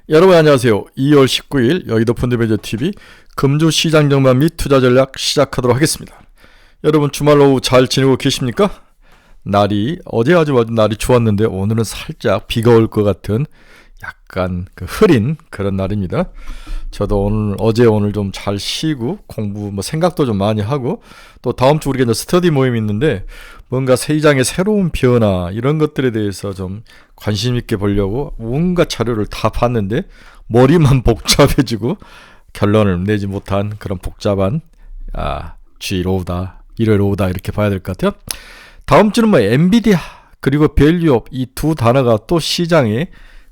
여러분 안녕하세요. 2월 19일 여의도 펀드매니저TV 금주 시장 전망 및 투자 전략 시작하도록 하겠습니다. 여러분 주말 오후 잘 지내고 계십니까? 날이 어제 아주 날이 좋았는데 오늘은 살짝 비가 올 것 같은 약간 흐린 그런 날입니다. 저도 오늘 좀 잘 쉬고 공부 생각도 좀 많이 하고 또 다음 주 우리가 이제 스터디 모임이 있는데 뭔가 시장의 새로운 변화 이런 것들에 대해서 좀 관심 있게 보려고 온갖 자료를 다 봤는데 머리만 복잡해지고 결론을 내지 못한 그런 복잡한 주일 오후다 일요일 오후다 이렇게 봐야 될 것 같아요. 다음 주는 엔비디아 그리고 밸류업 이 두 단어가 또 시장에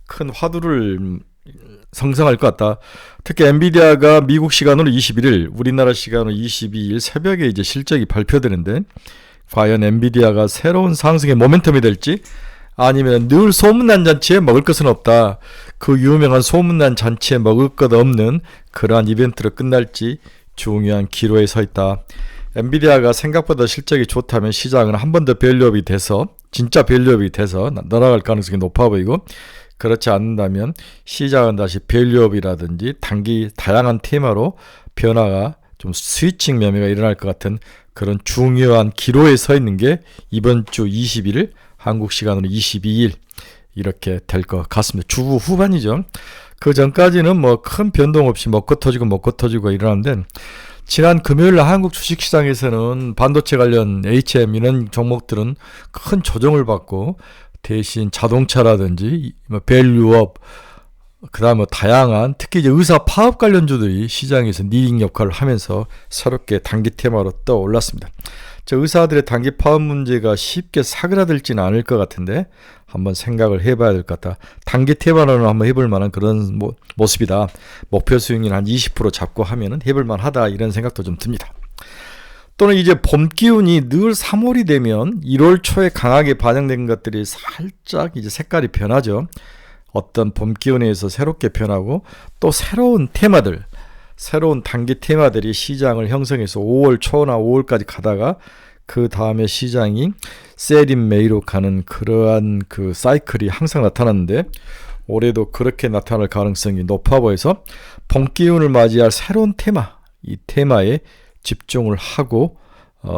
큰 화두를 성성할 것 같다. 특히 엔비디아가 미국 시간으로 21일, 우리나라 시간으로 22일 새벽에 이제 실적이 발표되는데 과연 엔비디아가 새로운 상승의 모멘텀이 될지 아니면 늘 소문난 잔치에 먹을 것은 없다. 그 유명한 소문난 잔치에 먹을 것 없는 그러한 이벤트로 끝날지 중요한 기로에 서 있다. 엔비디아가 생각보다 실적이 좋다면 시장은 한 번 더 밸류업이 돼서 진짜 밸류업이 돼서 날아갈 가능성이 높아 보이고 그렇지 않는다면 시장은 다시 밸류업이라든지 단기 다양한 테마로 변화가 좀 스위칭 매매가 일어날 것 같은 그런 중요한 기로에 서 있는 게 이번 주 21일 한국 시간으로 22일 이렇게 될 것 같습니다. 주 후반이죠. 그 전까지는 큰 변동 없이 먹고 터지고 일어나는데 지난 금요일 한국 주식시장에서는 반도체 관련 HM 이런 종목들은 큰 조정을 받고 대신 자동차라든지 밸류업 그다음에 다양한 특히 이제 의사 파업 관련주들이 시장에서 리딩 역할을 하면서 새롭게 단기 테마로 떠올랐습니다. 의사들의 단기 파업 문제가 쉽게 사그라들지는 않을 것 같은데 한번 생각을 해봐야 될 것 같다. 단기 테마로는 한번 해볼 만한 그런 모습이다. 목표 수익률 한 20% 잡고 하면은 해볼 만하다 이런 생각도 좀 듭니다. 또는 이제 봄 기운이 늘 3월이 되면 1월 초에 강하게 반영된 것들이 살짝 이제 색깔이 변하죠. 어떤 봄 기운에 의해서 새롭게 변하고 또 새로운 테마들, 새로운 단기 테마들이 시장을 형성해서 5월 초나 5월까지 가다가 그 다음에 시장이 셀인 메이로 가는 그러한 그 사이클이 항상 나타났는데 올해도 그렇게 나타날 가능성이 높아 보여서 봄 기운을 맞이할 새로운 테마, 이 테마에 집중을 하고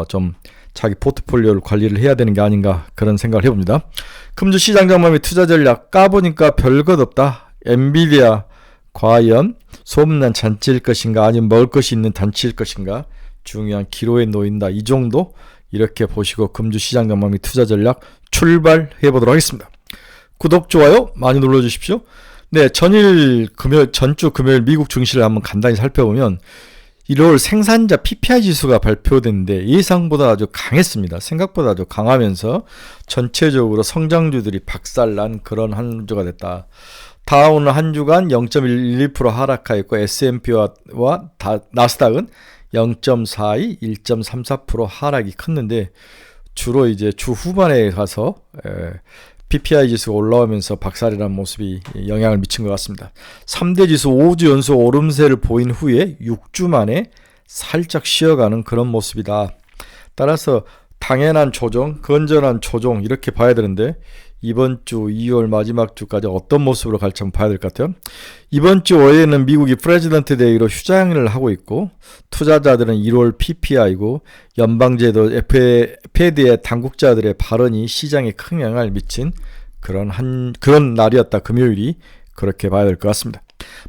좀 자기 포트폴리오를 관리를 해야 되는 게 아닌가 그런 생각을 해봅니다. 금주 시장 전망 및 투자 전략 까보니까 별것 없다. 엔비디아 과연 소문난 잔치일 것인가 아니면 먹을 것이 있는 잔치일 것인가 중요한 기로에 놓인다. 이 정도 이렇게 보시고 금주 시장 전망 및 투자 전략 출발해 보도록 하겠습니다. 구독, 좋아요 많이 눌러주십시오. 네, 전주 금요일 미국 증시를 한번 간단히 살펴보면 1월 생산자 PPI 지수가 발표됐는데 예상보다 아주 강했습니다. 생각보다 아주 강하면서 전체적으로 성장주들이 박살난 그런 한 주가 됐다. 다우는 한 주간 0.12% 하락하였고 S&P와 나스닥은 0.42, 1.34% 하락이 컸는데 주로 이제 주 후반에 가서 PPI 지수가 올라오면서 박살이라는 모습이 영향을 미친 것 같습니다. 3대 지수 5주 연속 오름세를 보인 후에 6주 만에 살짝 쉬어가는 그런 모습이다. 따라서 당연한 조정, 건전한 조정 이렇게 봐야 되는데 이번 주 2월 마지막 주까지 어떤 모습으로 갈지 한번 봐야 될 것 같아요. 이번 주 월요일은 미국이 프레지던트 데이로 휴장을 하고 있고 투자자들은 1월 PPI고 연방제도 페드의 당국자들의 발언이 시장에 큰 영향을 미친 그런 날이었다. 금요일이 그렇게 봐야 될 것 같습니다.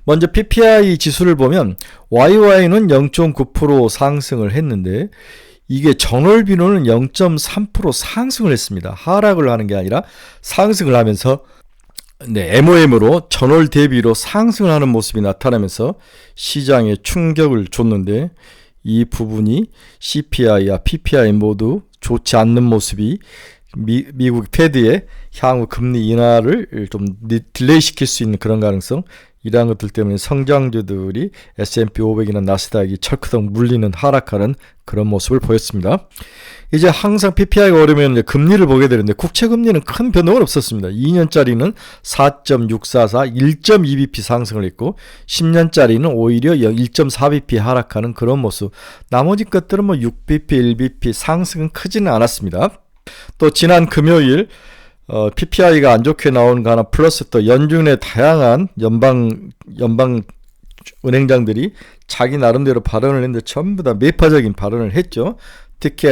먼저 PPI 지수를 보면 YY는 0.9% 상승을 했는데 이게 전월 비로는 0.3% 상승을 했습니다. 하락을 하는 게 아니라 상승을 하면서 MOM으로 전월 대비로 상승을 하는 모습이 나타나면서 시장에 충격을 줬는데 이 부분이 CPI와 PPI 모두 좋지 않는 모습이 미국 패드의 향후 금리 인하를 좀 딜레이 시킬 수 있는 그런 가능성 이러한 것들 때문에 성장주들이 S&P 500이나 나스닥이 철크덕 물리는 하락하는 그런 모습을 보였습니다. 이제 항상 PPI가 오르면 이제 금리를 보게 되는데 국채금리는 큰 변동은 없었습니다. 2년짜리는 4.644, 1.2bp 상승을 했고 10년짜리는 오히려 1.4bp 하락하는 그런 모습. 나머지 것들은 6bp, 1bp 상승은 크지는 않았습니다. 또 지난 금요일 PPI가 안 좋게 나오는 거 하나 플러스 또 연준의 다양한 연방 은행장들이 자기 나름대로 발언을 했는데 전부 다 매파적인 발언을 했죠. 특히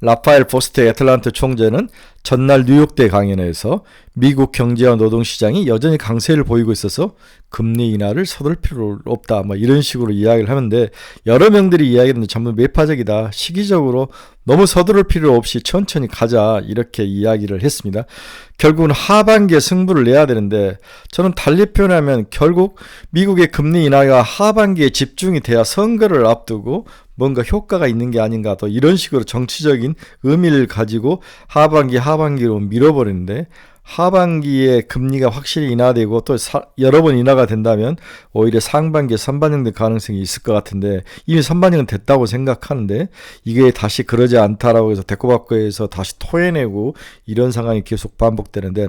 라파엘 포스트 애틀란타 총재는 전날 뉴욕대 강연에서 미국 경제와 노동시장이 여전히 강세를 보이고 있어서 금리 인하를 서둘 필요 없다, 뭐 이런 식으로 이야기를 하는데, 여러 명들이 이야기했는데 전부 매파적이다, 시기적으로 너무 서두를 필요 없이 천천히 가자, 이렇게 이야기를 했습니다. 결국은 하반기에 승부를 내야 되는데, 저는 달리 표현하면 결국 미국의 금리 인하가 하반기에 집중이 돼야 선거를 앞두고 뭔가 효과가 있는 게 아닌가, 또 이런 식으로 정치적인 의미를 가지고 하반기로 밀어버리는데, 하반기에 금리가 확실히 인하되고 또 여러 번 인하가 된다면 오히려 상반기에 선반영될 가능성이 있을 것 같은데, 이미 선반영은 됐다고 생각하는데 이게 다시 그러지 않다라고 해서 대꾸받고해서 다시 토해내고 이런 상황이 계속 반복되는데,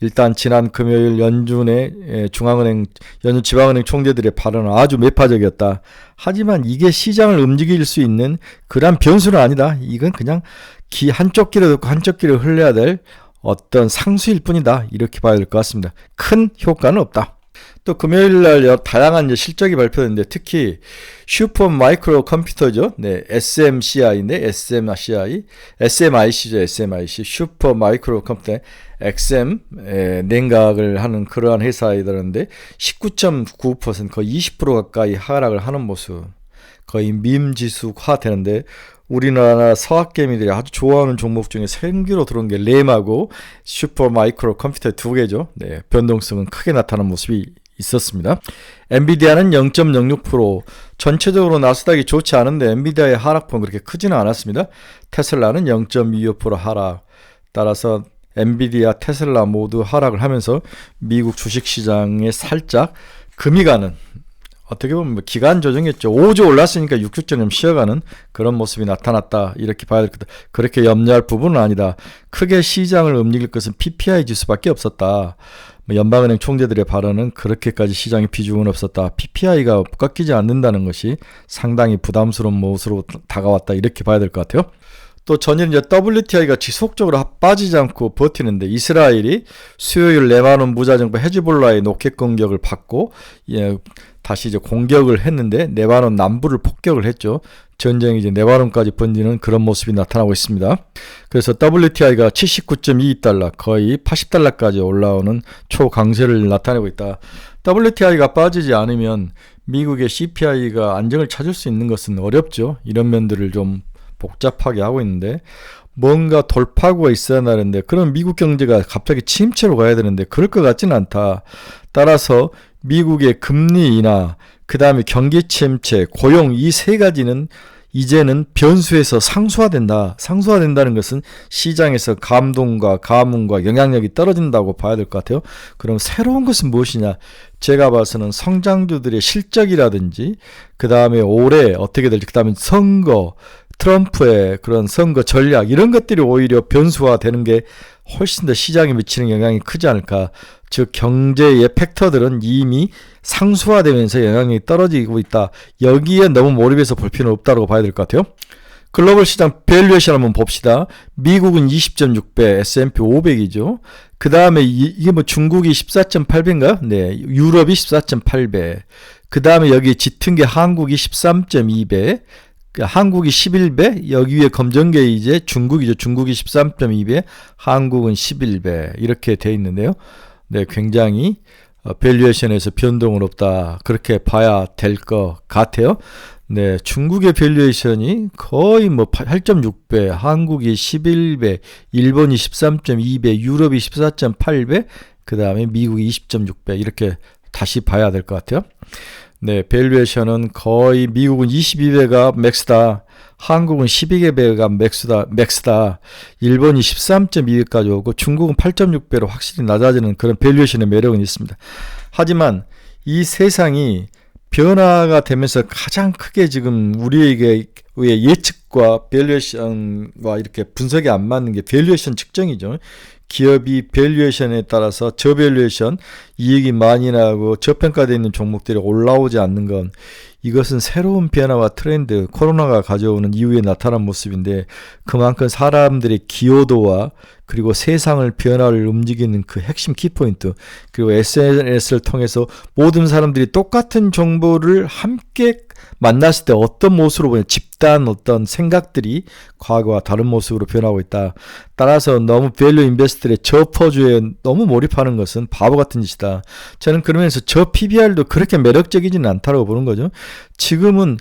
일단 지난 금요일 연준의 연준 지방은행 총재들의 발언은 아주 매파적이었다. 하지만 이게 시장을 움직일 수 있는 그런 변수는 아니다. 이건 그냥 한쪽 귀를 듣고 한쪽 귀를 흘려야 될 어떤 상수일 뿐이다, 이렇게 봐야 될 것 같습니다. 큰 효과는 없다. 또 금요일날 다양한 실적이 발표됐는데, 특히 슈퍼 마이크로 컴퓨터죠. 네, SMCI인데 SMIC죠. SMIC 슈퍼 마이크로 컴퓨터 XM 냉각을 하는 그러한 회사이더라는데 19.9% 거의 20% 가까이 하락을 하는 모습, 거의 밈지수화 되는데, 우리나라 서학개미들이 아주 좋아하는 종목 중에 생기로 들어온 게 램하고 슈퍼 마이크로 컴퓨터 두 개죠. 네, 변동성은 크게 나타나는 모습이 있었습니다. 엔비디아는 0.06%, 전체적으로 나스닥이 좋지 않은데 엔비디아의 하락폭은 그렇게 크지는 않았습니다. 테슬라는 0.25% 하락, 따라서 엔비디아, 테슬라 모두 하락을 하면서 미국 주식시장에 살짝 금이 가는, 어떻게 보면 기간 조정이었죠. 5주 올랐으니까 6주째 좀 쉬어가는 그런 모습이 나타났다, 이렇게 봐야 될 거다. 그렇게 염려할 부분은 아니다. 크게 시장을 움직일 것은 PPI 지수밖에 없었다. 연방은행 총재들의 발언은 그렇게까지 시장의 비중은 없었다. PPI가 꺾이지 않는다는 것이 상당히 부담스러운 모습으로 다가왔다, 이렇게 봐야 될 것 같아요. 또 전일 이제 WTI가 지속적으로 빠지지 않고 버티는데, 이스라엘이 수요일 레바논 무자정부 헤즈볼라의 로켓 공격을 받고 다시 이제 공격을 했는데 레바논 남부를 폭격을 했죠. 전쟁이 이제 레바논까지 번지는 그런 모습이 나타나고 있습니다. 그래서 WTI가 79.22달러, 거의 80달러까지 올라오는 초강세를 나타내고 있다. WTI가 빠지지 않으면 미국의 CPI가 안정을 찾을 수 있는 것은 어렵죠. 이런 면들을 좀 복잡하게 하고 있는데, 뭔가 돌파구가 있어야 하는데, 그럼 미국 경제가 갑자기 침체로 가야 되는데 그럴 것 같지는 않다. 따라서 미국의 금리 인하, 그 다음에 경기 침체, 고용, 이 세 가지는 이제는 변수에서 상수화된다. 상수화된다는 것은 시장에서 감동과 가뭄과 영향력이 떨어진다고 봐야 될 것 같아요. 그럼 새로운 것은 무엇이냐? 제가 봐서는 성장주들의 실적이라든지, 그 다음에 올해 어떻게 될지, 그 다음에 선거, 트럼프의 그런 선거 전략, 이런 것들이 오히려 변수화되는 게 훨씬 더 시장에 미치는 영향이 크지 않을까. 즉 경제의 팩터들은 이미 상수화되면서 영향이 떨어지고 있다. 여기에 너무 몰입해서 볼 필요는 없다고 봐야 될 것 같아요. 글로벌 시장 밸류에이션 한번 봅시다. 미국은 20.6배, S&P 500이죠. 그 다음에 이게 뭐 중국이 14.8배인가요? 네, 유럽이 14.8배. 그 다음에 여기 짙은 게 한국이 13.2배. 한국이 11배, 여기 위에 검정게 이제 중국이죠. 중국이 13.2배, 한국은 11배, 이렇게 돼 있는데요. 네, 굉장히 밸류에이션에서 변동은 없다, 그렇게 봐야 될 것 같아요. 네, 중국의 밸류에이션이 거의 뭐 8.6배, 한국이 11배, 일본이 13.2배, 유럽이 14.8배, 그 다음에 미국이 20.6배, 이렇게 다시 봐야 될 것 같아요. 네, 밸류에이션은 거의 미국은 22배가 맥스다, 한국은 12배가 맥스다, 일본이 13.2배까지 오고 중국은 8.6배로 확실히 낮아지는 그런 밸류에이션의 매력은 있습니다. 하지만 이 세상이 변화가 되면서 가장 크게 지금 우리에게 예측과 밸류에이션과 이렇게 분석이 안 맞는 게 밸류에이션 측정이죠. 기업이 밸류에이션에 따라서 저밸류에이션 이익이 많이 나고 저평가되어 있는 종목들이 올라오지 않는 건 이것은 새로운 변화와 트렌드, 코로나가 가져오는 이후에 나타난 모습인데 그만큼 사람들의 기여도와 그리고 세상을 변화를 움직이는 그 핵심 키포인트 그리고 SNS를 통해서 모든 사람들이 똑같은 정보를 함께 만났을 때 어떤 모습으로 보냐 집단 어떤 생각들이 과거와 다른 모습으로 변하고 있다. 따라서 너무 밸류 인베스트의 저퍼주에 너무 몰입하는 것은 바보 같은 짓이다. 저는 그러면서 저 PBR도 그렇게 매력적이지는 않다고 보는 거죠. 지금은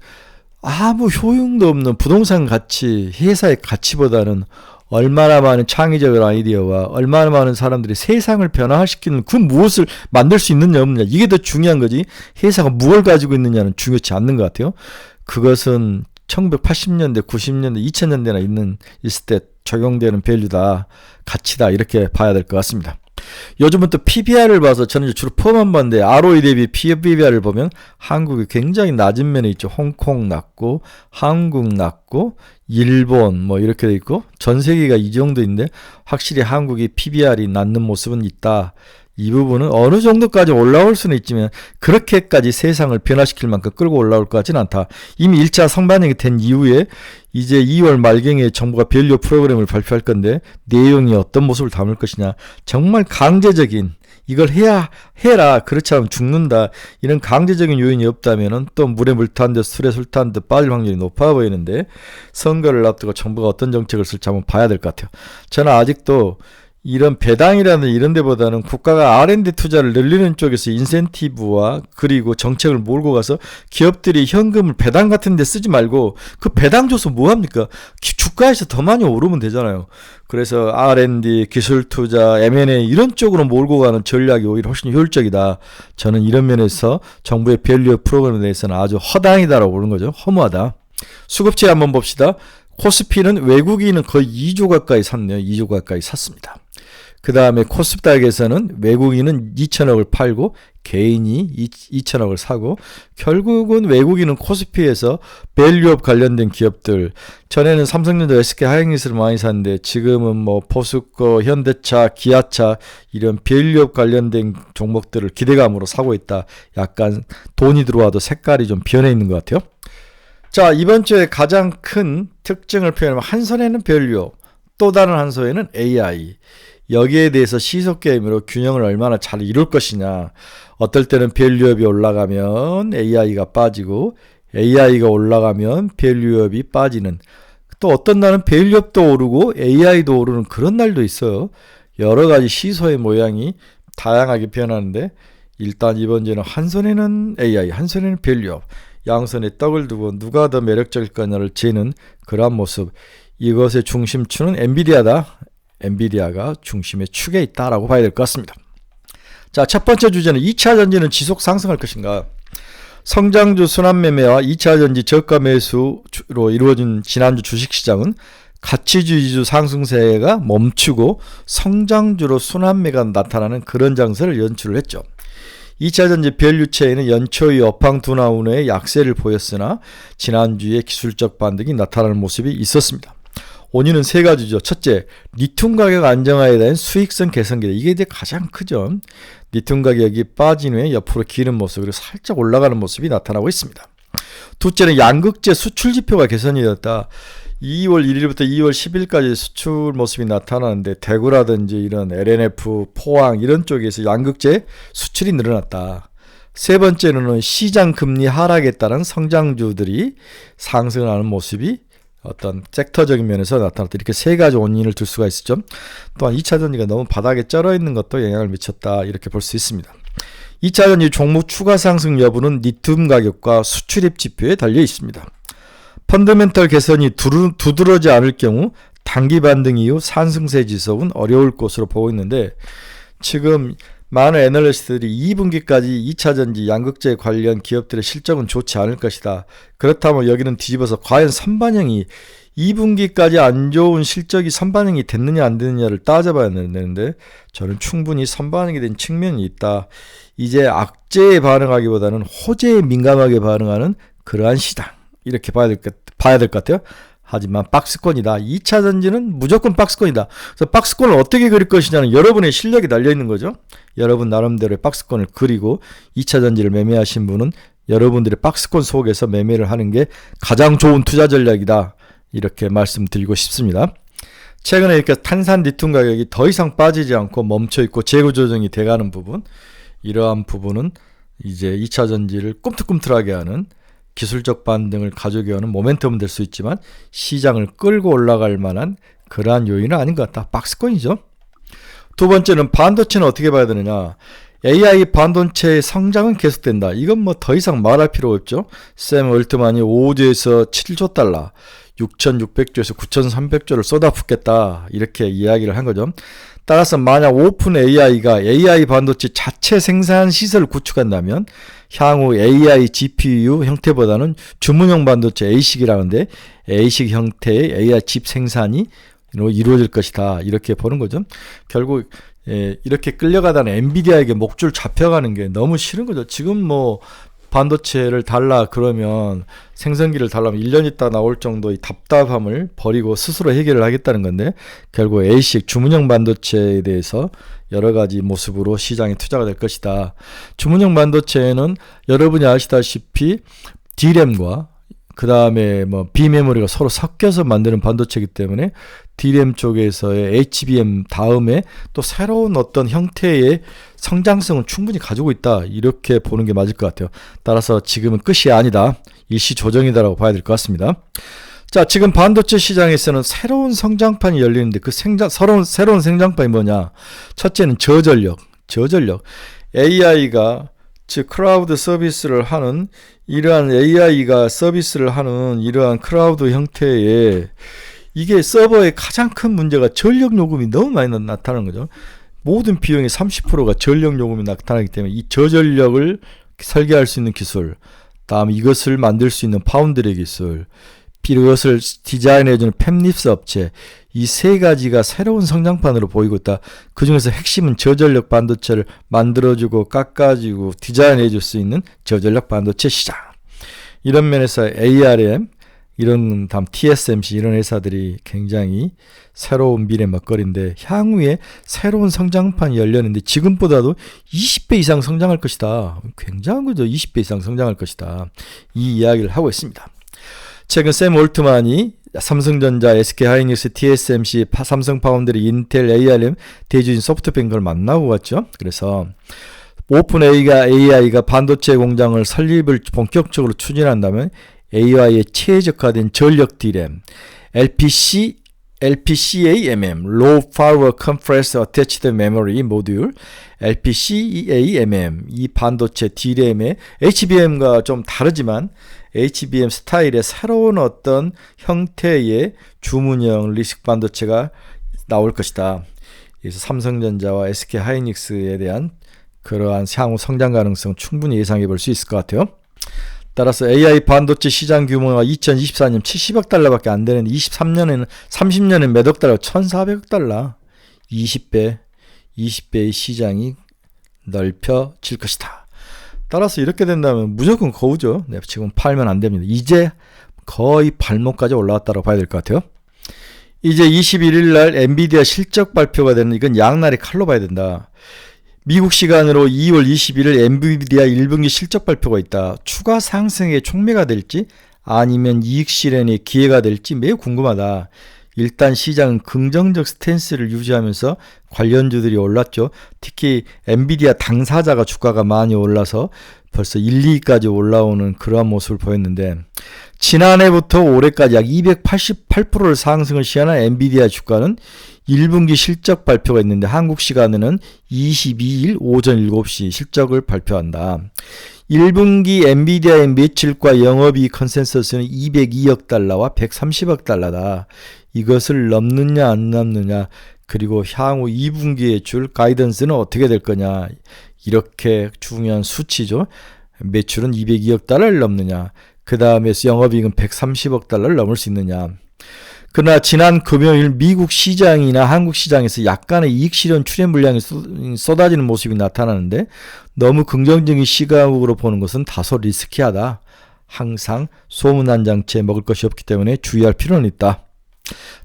아무 효용도 없는 부동산 가치, 회사의 가치보다는 얼마나 많은 창의적 아이디어와 얼마나 많은 사람들이 세상을 변화시키는 그 무엇을 만들 수 있느냐 없느냐 이게 더 중요한 거지 회사가 무엇을 가지고 있느냐는 중요치 않는 것 같아요. 그것은 1980년대, 90년대, 2000년대나 있을 때 적용되는 밸류다, 가치다 이렇게 봐야 될 것 같습니다. 요즘은 또 PBR을 봐서 저는 주로 펌만 봤는데 ROE 대비 PBR을 보면 한국이 굉장히 낮은 면에 있죠. 홍콩 낮고 한국 낮고 일본 뭐 이렇게 돼 있고 전 세계가 이 정도인데 확실히 한국이 PBR이 낮는 모습은 있다. 이 부분은 어느 정도까지 올라올 수는 있지만 그렇게까지 세상을 변화시킬 만큼 끌고 올라올 것 같지는 않다. 이미 1차 성반영이 된 이후에 이제 2월 말경에 정부가 밸류 프로그램을 발표할 건데 내용이 어떤 모습을 담을 것이냐. 정말 강제적인 이걸 해라 그렇지 않으면 죽는다 이런 강제적인 요인이 없다면 또 물에 물 탄 듯 술에 술 탄 듯 빠질 확률이 높아 보이는데 선거를 앞두고 정부가 어떤 정책을 쓸지 한번 봐야 될 것 같아요. 저는 아직도 이런 배당이라는 이런 데보다는 국가가 R&D 투자를 늘리는 쪽에서 인센티브와 그리고 정책을 몰고 가서 기업들이 현금을 배당 같은 데 쓰지 말고 그 배당 줘서 뭐합니까? 주가에서 더 많이 오르면 되잖아요. 그래서 R&D, 기술 투자, M&A 이런 쪽으로 몰고 가는 전략이 오히려 훨씬 효율적이다. 저는 이런 면에서 정부의 밸류 프로그램에 대해서는 아주 허당이다라고 보는 거죠. 허무하다. 수급체 한번 봅시다. 코스피는 외국인은 거의 2조 가까이 샀네요. 2조 가까이 샀습니다. 그 다음에 코스닥에서는 외국인은 2천억을 팔고 개인이 2천억을 사고 결국은 외국인은 코스피에서 밸류업 관련된 기업들 전에는 삼성전자, SK 하이닉스를 많이 샀는데 지금은 뭐 포스코, 현대차, 기아차 이런 밸류업 관련된 종목들을 기대감으로 사고 있다. 약간 돈이 들어와도 색깔이 좀 변해 있는 것 같아요. 자, 이번 주에 가장 큰 특징을 표현하면 한 손에는 밸류업, 또 다른 한 손에는 AI. 여기에 대해서 시속 게임으로 균형을 얼마나 잘 이룰 것이냐. 어떨 때는 밸류업이 올라가면 AI가 빠지고 AI가 올라가면 밸류업이 빠지는 또 어떤 날은 밸류업도 오르고 AI도 오르는 그런 날도 있어요. 여러 가지 시소의 모양이 다양하게 변하는데 일단 이번 주에는 한 손에는 AI, 한 손에는 밸류업. 양손에 떡을 두고 누가 더 매력적일 거냐를 재는 그러한 모습. 이것의 중심추는 엔비디아다. 엔비디아가 중심의 축에 있다라고 봐야 될 것 같습니다. 자, 첫 번째 주제는 2차 전지는 지속 상승할 것인가. 성장주 순환매매와 2차 전지 저가 매수로 이루어진 지난주 주식시장은 가치주의주 상승세가 멈추고 성장주로 순환매가 나타나는 그런 장세를 연출을 했죠. 2차 전지 밸류체인은 연초의 업황 둔화 후에 약세를 보였으나 지난주에 기술적 반등이 나타나는 모습이 있었습니다. 원인은 세 가지죠. 첫째, 리튬 가격 안정화에 대한 수익성 개선 기대. 이게 이제 가장 크죠. 리튬 가격이 빠진 후에 옆으로 기는 모습, 그리고 살짝 올라가는 모습이 나타나고 있습니다. 둘째는 양극재 수출 지표가 개선이 되었다. 2월 1일부터 2월 10일까지 수출 모습이 나타나는데 대구라든지 이런 LNF, 포항 이런 쪽에서 양극재 수출이 늘어났다. 세 번째는 시장 금리 하락에 따른 성장주들이 상승하는 모습이 어떤 섹터적인 면에서 나타났다. 이렇게 세 가지 원인을 들 수가 있었죠. 또한 2차 전지가 너무 바닥에 쩔어 있는 것도 영향을 미쳤다. 이렇게 볼 수 있습니다. 2차 전지 종목 추가 상승 여부는 리튬 가격과 수출입 지표에 달려 있습니다. 펀더멘털 개선이 두드러지 않을 경우 단기 반등 이후 상승세 지속은 어려울 것으로 보고 있는데 지금 많은 애널리스트들이 2분기까지 2차 전지 양극재 관련 기업들의 실적은 좋지 않을 것이다. 그렇다면 여기는 뒤집어서 과연 선반영이 2분기까지 안 좋은 실적이 선반영이 됐느냐 안 됐느냐를 따져봐야 되는데 저는 충분히 선반영이 된 측면이 있다. 이제 악재에 반응하기보다는 호재에 민감하게 반응하는 그러한 시장. 이렇게 봐야 될 것 같아요. 하지만 박스권이다. 2차 전지는 무조건 박스권이다. 그래서 박스권을 어떻게 그릴 것이냐는 여러분의 실력이 달려있는 거죠. 여러분 나름대로의 박스권을 그리고 2차 전지를 매매하신 분은 여러분들의 박스권 속에서 매매를 하는 게 가장 좋은 투자 전략이다. 이렇게 말씀드리고 싶습니다. 최근에 이렇게 탄산 리튬 가격이 더 이상 빠지지 않고 멈춰있고 재고 조정이 돼가는 부분, 이러한 부분은 이제 2차 전지를 꿈틀꿈틀하게 하는 기술적 반등을 가져오게 하는 모멘텀은 될 수 있지만 시장을 끌고 올라갈 만한 그러한 요인은 아닌 것 같다. 박스권이죠. 두 번째는 반도체는 어떻게 봐야 되느냐. AI 반도체의 성장은 계속된다. 이건 뭐 더 이상 말할 필요 없죠. 샘 올트만이 5조에서 7조 달러, 6,600조에서 9,300조를 쏟아붓겠다. 이렇게 이야기를 한 거죠. 따라서 만약 오픈 AI가 AI 반도체 자체 생산 시설을 구축한다면 향후 AI GPU 형태보다는 주문형 반도체 ASIC이라는데 ASIC 형태의 AI 칩 생산이 이루어질 것이다. 이렇게 보는 거죠. 결국 이렇게 끌려가다는 엔비디아에게 목줄 잡혀가는 게 너무 싫은 거죠. 지금 뭐 반도체를 달라 그러면 생성기를 달라면 1년 있다 나올 정도의 답답함을 버리고 스스로 해결을 하겠다는 건데 결국 ASIC 주문형 반도체에 대해서 여러 가지 모습으로 시장에 투자가 될 것이다. 주문형 반도체에는 여러분이 아시다시피 D램과 그 다음에 뭐 비메모리가 서로 섞여서 만드는 반도체이기 때문에 D램 쪽에서의 HBM 다음에 또 새로운 어떤 형태의 성장성은 충분히 가지고 있다. 이렇게 보는 게 맞을 것 같아요. 따라서 지금은 끝이 아니다. 일시 조정이다라고 봐야 될 것 같습니다. 자, 지금 반도체 시장에서는 새로운 성장판이 열리는데 그 새로운 성장판이 뭐냐? 첫째는 저전력. AI가 즉 클라우드 서비스를 하는 이러한 AI가 서비스를 하는 이러한 클라우드 형태의 이게 서버의 가장 큰 문제가 전력 요금이 너무 많이 나타나는 거죠. 모든 비용의 30%가 전력 요금이 나타나기 때문에 이 저전력을 설계할 수 있는 기술, 다음 이것을 만들 수 있는 파운드리 기술, 이것을 디자인해주는 팹립스 업체, 이 세 가지가 새로운 성장판으로 보이고 있다. 그 중에서 핵심은 저전력 반도체를 만들어주고 깎아주고 디자인해줄 수 있는 저전력 반도체 시장. 이런 면에서 ARM, 이런 다음 TSMC 이런 회사들이 굉장히 새로운 미래 먹거리인데 향후에 새로운 성장판이 열렸는데 지금보다도 20배 이상 성장할 것이다. 굉장한 거죠. 20배 이상 성장할 것이다. 이 이야기를 하고 있습니다. 최근 샘 올트만이 삼성전자, SK하이닉스, TSMC, 삼성파운드리, 인텔, ARM, 대주주인 소프트뱅크를 만나고 갔죠. 그래서 오픈 AI가 반도체 공장을 설립을 본격적으로 추진한다면 AI에 최적화된 전력 D램, LPCAMM, Low Power Compressed Attached Memory Module, LPCAMM, 이 반도체 D램의 HBM과 좀 다르지만 HBM 스타일의 새로운 어떤 형태의 주문형 리식 반도체가 나올 것이다. 그래서 삼성전자와 SK하이닉스에 대한 그러한 향후 성장 가능성 충분히 예상해 볼 수 있을 것 같아요. 따라서 AI 반도체 시장 규모가 2024년 70억 달러밖에 안 되는데 23년에는 30년에 몇 억 달러, 1,400억 달러, 20배의 시장이 넓혀질 것이다. 따라서 이렇게 된다면 무조건 거우죠. 네, 지금 팔면 안 됩니다. 이제 거의 발목까지 올라왔다고 봐야 될 것 같아요. 이제 21일 날 엔비디아 실적 발표가 되는 이건 양날의 칼로 봐야 된다. 미국 시간으로 2월 21일 엔비디아 1분기 실적 발표가 있다. 추가 상승의 촉매가 될지 아니면 이익 실현의 기회가 될지 매우 궁금하다. 일단 시장은 긍정적 스탠스를 유지하면서 관련주들이 올랐죠. 특히 엔비디아 당사자가 주가가 많이 올라서 벌써 1, 2위까지 올라오는 그러한 모습을 보였는데 지난해부터 올해까지 약 288%를 상승을 시현한 엔비디아 주가는 1분기 실적 발표가 있는데 한국 시간에는 22일 오전 7시 실적을 발표한다. 1분기 엔비디아의 매출과 영업이익 컨센서스는 202억 달러와 130억 달러다. 이것을 넘느냐 안 넘느냐 그리고 향후 2분기에 줄 가이던스는 어떻게 될 거냐 이렇게 중요한 수치죠. 매출은 202억 달러를 넘느냐 그 다음에 영업이익은 130억 달러를 넘을 수 있느냐. 그러나 지난 금요일 미국 시장이나 한국 시장에서 약간의 이익 실현 출현 물량이 쏟아지는 모습이 나타나는데 너무 긍정적인 시각으로 보는 것은 다소 리스키하다. 항상 소문난 장치에 먹을 것이 없기 때문에 주의할 필요는 있다.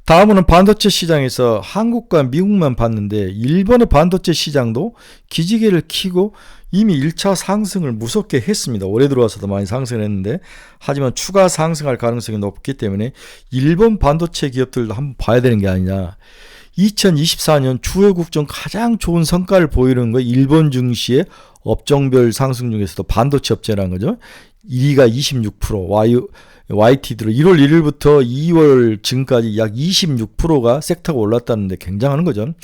다음은 반도체 시장에서 한국과 미국만 봤는데 일본의 반도체 시장도 기지개를 켜고 이미 1차 상승을 무섭게 했습니다. 올해 들어와서도 많이 상승했는데 하지만 추가 상승할 가능성이 높기 때문에 일본 반도체 기업들도 한번 봐야 되는 게 아니냐. 2024년 주요국 중 가장 좋은 성과를 보이는 거 일본 증시의 업종별 상승 중에서도 반도체 업체라는 거죠. 1위가 26%, YTD로 1월 1일부터 2월 지금까지 약 26%가 섹터가 올랐다는데 굉장한 거죠.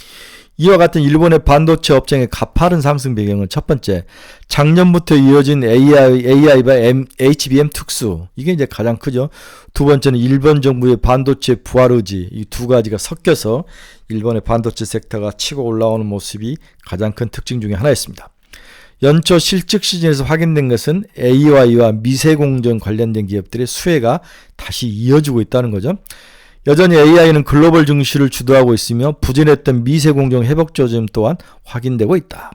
이와 같은 일본의 반도체 업종의 가파른 상승 배경은 첫 번째, 작년부터 이어진 AI와 HBM 특수, 이게 이제 가장 크죠. 두 번째는 일본 정부의 반도체 부활 의지, 이 두 가지가 섞여서 일본의 반도체 섹터가 치고 올라오는 모습이 가장 큰 특징 중에 하나였습니다. 연초 실적 시즌에서 확인된 것은 AI와 미세공정 관련된 기업들의 수혜가 다시 이어지고 있다는 거죠. 여전히 AI는 글로벌 증시를 주도하고 있으며 부진했던 미세공정 회복 조짐 또한 확인되고 있다.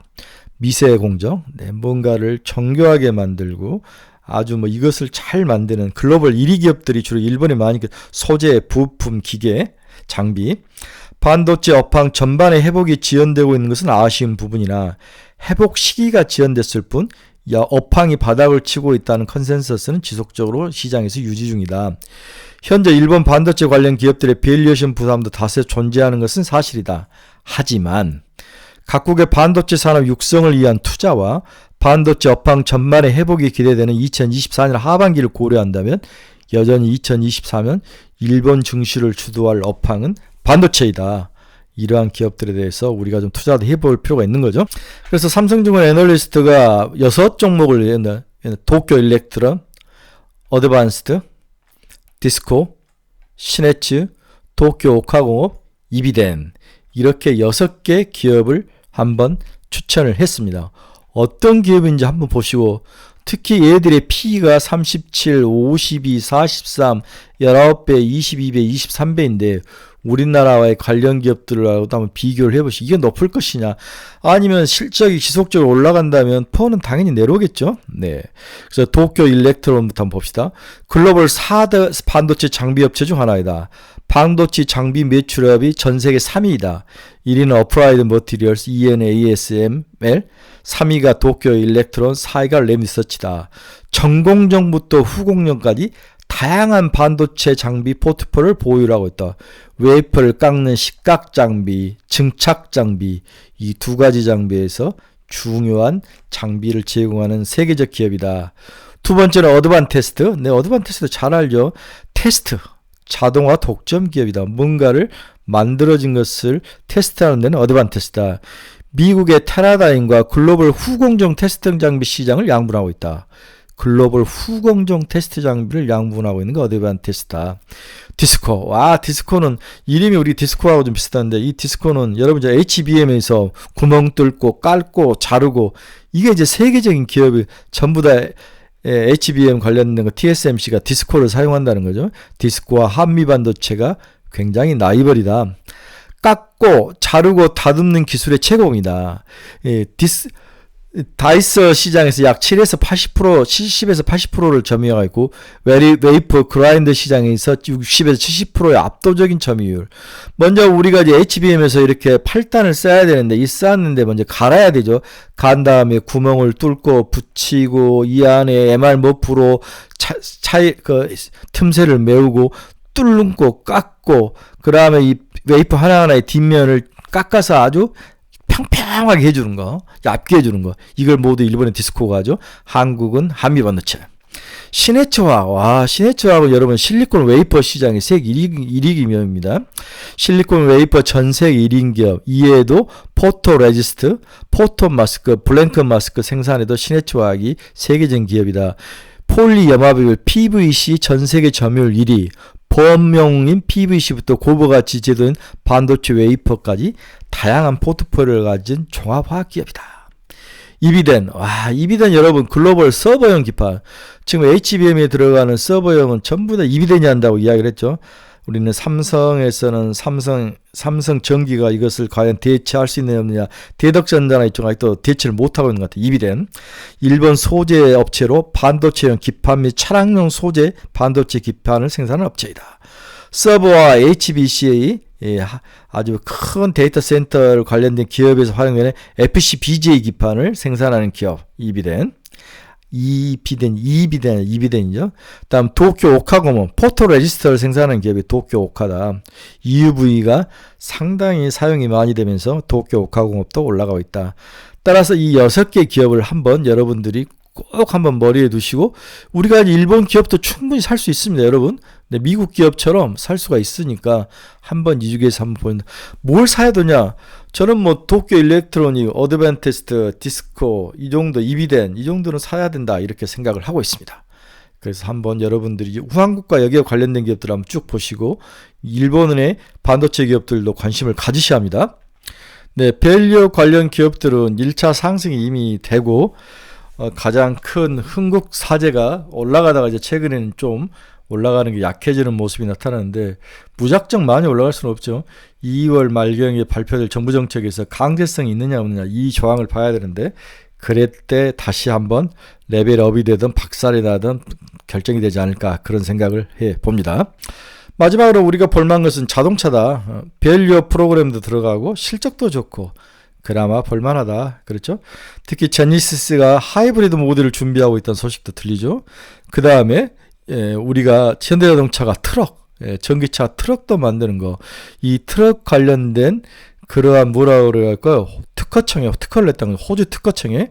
미세공정, 뭔가를 정교하게 만들고 아주 이것을 잘 만드는 글로벌 1위 기업들이 주로 일본에 많이 소재, 부품, 기계, 장비, 반도체 업황 전반의 회복이 지연되고 있는 것은 아쉬운 부분이나 회복 시기가 지연됐을 뿐 업황이 바닥을 치고 있다는 컨센서스는 지속적으로 시장에서 유지 중이다. 현재 일본 반도체 관련 기업들의 밸류에이션 부담도 다소 존재하는 것은 사실이다. 하지만 각국의 반도체 산업 육성을 위한 투자와 반도체 업황 전반의 회복이 기대되는 2024년 하반기를 고려한다면 여전히 2024년 일본 증시를 주도할 업황은 반도체이다. 이러한 기업들에 대해서 우리가 좀 투자도 해볼 필요가 있는 거죠. 그래서 삼성증권 애널리스트가 6종목을 도쿄 일렉트론, 어드밴스드, 디스코, 시네츠, 도쿄 오카공업, 이비덴 이렇게 6개 기업을 한번 추천을 했습니다. 어떤 기업인지 한번 보시고 특히 얘들의 P가 37, 52, 43, 19배, 22배, 23배인데 우리나라와의 관련 기업들하고 한번 비교를 해보시죠. 이게 높을 것이냐 아니면 실적이 지속적으로 올라간다면 폰은 당연히 내려오겠죠. 네. 그래서 도쿄 일렉트론부터 한번 봅시다. 글로벌 4대 반도체 장비 업체 중 하나이다. 반도체 장비 매출액이 전 세계 3위이다. 1위는 어플라이드 머티리얼스 ENASML, 3위가 도쿄 일렉트론, 4위가 램리서치다. 전공정부터 후공정까지 다양한 반도체 장비 포트폴리오를 보유하고 있다. 웨이퍼를 깎는 식각 장비, 증착 장비 이 두 가지 장비에서 중요한 장비를 제공하는 세계적 기업이다. 두 번째는 어드밴테스트. 네, 어드밴테스트 잘 알죠. 테스트, 자동화 독점 기업이다. 뭔가를 만들어진 것을 테스트하는 데는 어드밴테스트다. 미국의 테라다임과 글로벌 후공정 테스트 장비 시장을 양분하고 있다. 글로벌 후공정 테스트 장비를 양분하고 있는 게 어드밴테스트다. 디스코. 디스코는 이름이 우리 디스코하고 좀 비슷한데 이 디스코는 여러분 이제 HBM에서 구멍 뚫고 깔고 자르고 이게 이제 세계적인 기업이 전부 다 HBM 관련된 거 TSMC가 디스코를 사용한다는 거죠. 디스코와 한미반도체가 굉장히 라이벌이다. 깎고 자르고 다듬는 기술의 최고이다. 다이서 시장에서 약 7에서 80%, 70에서 80%를 점유하고 있고 웨이퍼 그라인더 시장에서 60에서 70%의 압도적인 점유율. 먼저 우리가 이제 HBM에서 이렇게 8단을 써야 되는데 이 쌓았는데 먼저 갈아야 되죠. 간 다음에 구멍을 뚫고 붙이고 이 안에 MR 머프로 틈새를 메우고 뚫고 깎고 그 다음에 이 웨이퍼 하나하나의 뒷면을 깎아서 아주 평평하게 해주는 거, 얇게 해주는 거. 이걸 모두 일본의 디스코가 하죠. 한국은 한미반도체. 시네츠화학. 시네츠화학은 여러분 실리콘 웨이퍼 시장의 세계 1위 기업입니다. 실리콘 웨이퍼 전 세계 1위 기업. 이외에도 포토레지스트, 포토 마스크, 블랭크 마스크 생산에도 시네츠화학이 세계적인 기업이다. 폴리 염화비율 PVC 전 세계 점유율 1위. 보험용인 PVC부터 고부가치 제도인 반도체 웨이퍼까지 다양한 포트폴리오를 가진 종합화학 기업이다. 이비덴. 이비덴 여러분 글로벌 서버용 기판. 지금 HBM에 들어가는 서버용은 전부 다 이비덴이 한다고 이야기를 했죠. 우리는 삼성에서는 삼성전기가 이것을 과연 대체할 수 있느냐 없느냐, 대덕전자나 이쪽 아직도 대체를 못하고 있는 것 같아요. 이비덴. 일본 소재 업체로 반도체용 기판 및 차량용 소재 반도체 기판을 생산하는 업체이다. 서버와 HBC의 아주 큰 데이터 센터 관련된 기업에서 활용되는 FCBGA 기판을 생산하는 기업 이비덴. 이비덴이죠. 다음 도쿄 오카고모 포토레지스터를 생산하는 기업이 도쿄 오카다. EUV가 상당히 사용이 많이 되면서 도쿄 오카공업도 올라가고 있다. 따라서 이 6개 기업을 한번 여러분들이 꼭 한번 머리에 두시고, 우리가 일본 기업도 충분히 살 수 있습니다, 여러분. 근데 미국 기업처럼 살 수가 있으니까 한번 이 중에서 한번 보는. 뭘 사야 되냐? 저는 뭐 도쿄 일렉트로닉, 어드밴티스트, 디스코 이 정도, 이비덴 이 정도는 사야 된다 이렇게 생각을 하고 있습니다. 그래서 한번 여러분들이 후한국과 여기에 관련된 기업들 한번 쭉 보시고 일본의 반도체 기업들도 관심을 가지셔야 합니다. 네, 밸류 관련 기업들은 1차 상승이 이미 되고 가장 큰 흥국 사재가 올라가다가 이제 최근에는 좀 올라가는 게 약해지는 모습이 나타나는데, 무작정 많이 올라갈 수는 없죠. 2월 말경에 발표될 정부 정책에서 강제성이 있느냐 없느냐 이 조항을 봐야 되는데, 그럴 때 다시 한번 레벨업이 되든 박살이 나든 결정이 되지 않을까 그런 생각을 해 봅니다. 마지막으로 우리가 볼만한 것은 자동차다. 밸류 프로그램도 들어가고 실적도 좋고 그나마 볼만하다. 그렇죠? 특히 제니시스가 하이브리드 모델을 준비하고 있다는 소식도 들리죠. 그 다음에 우리가 현대자동차가 트럭, 전기차 트럭도 만드는 거, 이 트럭 관련된 그러한 뭐라 그럴까요? 특허를 냈다는 거예요. 호주 특허청에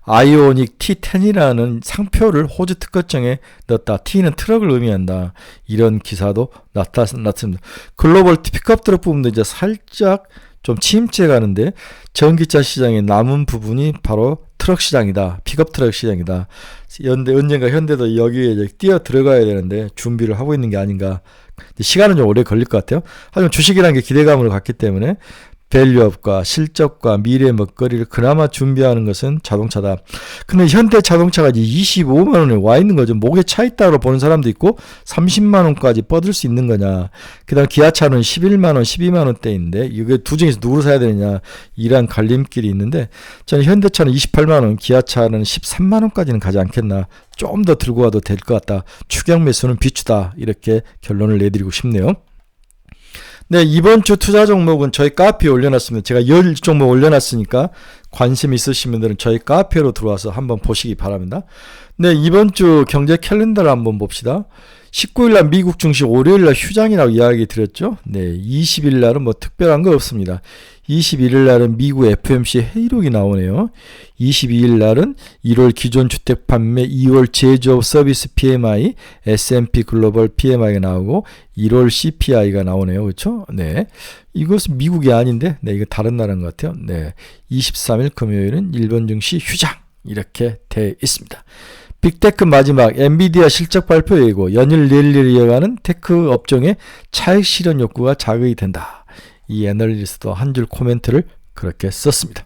아이오닉 T10이라는 상표를 호주 특허청에 넣었다. T는 트럭을 의미한다. 이런 기사도 나타났습니다. 글로벌 픽업 트럭 부분도 이제 살짝 좀 침체 가는데, 전기차 시장의 남은 부분이 바로 트럭 시장이다. 픽업 트럭 시장이다. 언젠가 현대도 여기에 이제 뛰어 들어가야 되는데 준비를 하고 있는 게 아닌가. 시간은 좀 오래 걸릴 것 같아요. 하지만 주식이라는 게 기대감으로 갔기 때문에 밸류업과 실적과 미래의 먹거리를 그나마 준비하는 것은 자동차다. 근데 현대 자동차가 이제 25만 원에 와 있는 거죠. 목에 차 있다고 보는 사람도 있고 30만 원까지 뻗을 수 있는 거냐. 그다음 기아차는 11만 원, 12만 원대인데 이게 두 중에서 누구를 사야 되느냐 이런 갈림길이 있는데, 저는 현대차는 28만 원, 기아차는 13만 원까지는 가지 않겠나. 좀 더 들고 와도 될 것 같다. 추경 매수는 비추다. 이렇게 결론을 내드리고 싶네요. 네, 이번 주 투자 종목은 저희 카페에 올려놨습니다. 제가 10종목 올려놨으니까 관심 있으신 분들은 저희 카페로 들어와서 한번 보시기 바랍니다. 네, 이번 주 경제 캘린더를 한번 봅시다. 19일날 미국 증시, 월요일날 휴장이라고 이야기 드렸죠. 네, 20일날은 뭐 특별한 거 없습니다. 21일날은 미국 FOMC 회의록이 나오네요. 22일날은 1월 기존 주택 판매, 2월 제조업 서비스 PMI, S&P 글로벌 PMI가 나오고 1월 CPI가 나오네요. 그렇죠? 네, 이것은 미국이 아닌데, 네, 이거 다른 나라인 것 같아요. 네, 23일 금요일은 일본 증시 휴장 이렇게 돼 있습니다. 빅테크 마지막 엔비디아 실적 발표 예고, 연일 랠리를 이어가는 테크 업종의 차익 실현 욕구가 자극이 된다. 이 애널리스트도 한 줄 코멘트를 그렇게 썼습니다.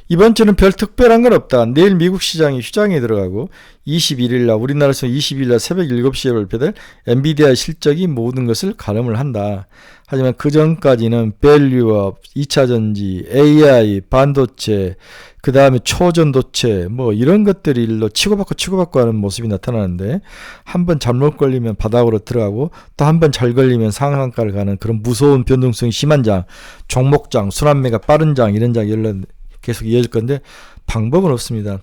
이번 주는 별 특별한 건 없다. 내일 미국 시장이 휴장에 들어가고 21일날 우리나라에서 22일날 새벽 7시에 발표될 엔비디아 실적이 모든 것을 가름을 한다. 하지만 그 전까지는 밸류업, 2차전지, AI, 반도체, 그 다음에 초전도체 뭐 이런 것들이 일로 치고받고 하는 모습이 나타나는데, 한번 잘못 걸리면 바닥으로 들어가고 또 한번 잘 걸리면 상한가를 가는 그런 무서운 변동성이 심한 장, 종목장, 순환매가 빠른 장, 이런 장이 계속 이어질 건데 방법은 없습니다.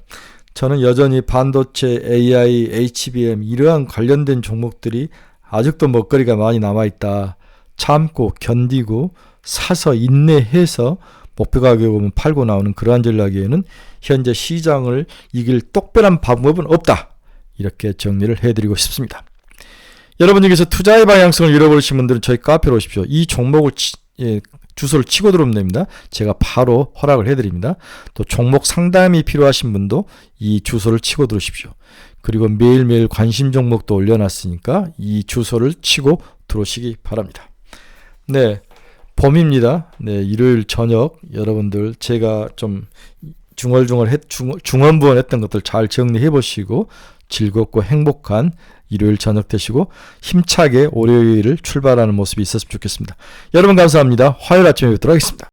저는 여전히 반도체, AI, HBM 이러한 관련된 종목들이 아직도 먹거리가 많이 남아있다. 참고 견디고 사서 인내해서 목표 가격에 오면 팔고 나오는 그러한 전략에는 현재 시장을 이길 특별한 방법은 없다. 이렇게 정리를 해드리고 싶습니다. 여러분 중에서 투자의 방향성을 잃어버리신 분들은 저희 카페로 오십시오. 이 종목을 주소를 치고 들어오면 됩니다. 제가 바로 허락을 해드립니다. 또 종목 상담이 필요하신 분도 이 주소를 치고 들어오십시오. 그리고 매일매일 관심 종목도 올려놨으니까 이 주소를 치고 들어오시기 바랍니다. 네, 봄입니다. 네, 일요일 저녁 여러분들 제가 좀 중언부언했던 것들 잘 정리해 보시고 즐겁고 행복한 일요일 저녁 되시고 힘차게 월요일을 출발하는 모습이 있었으면 좋겠습니다. 여러분 감사합니다. 화요일 아침에 뵙도록 하겠습니다.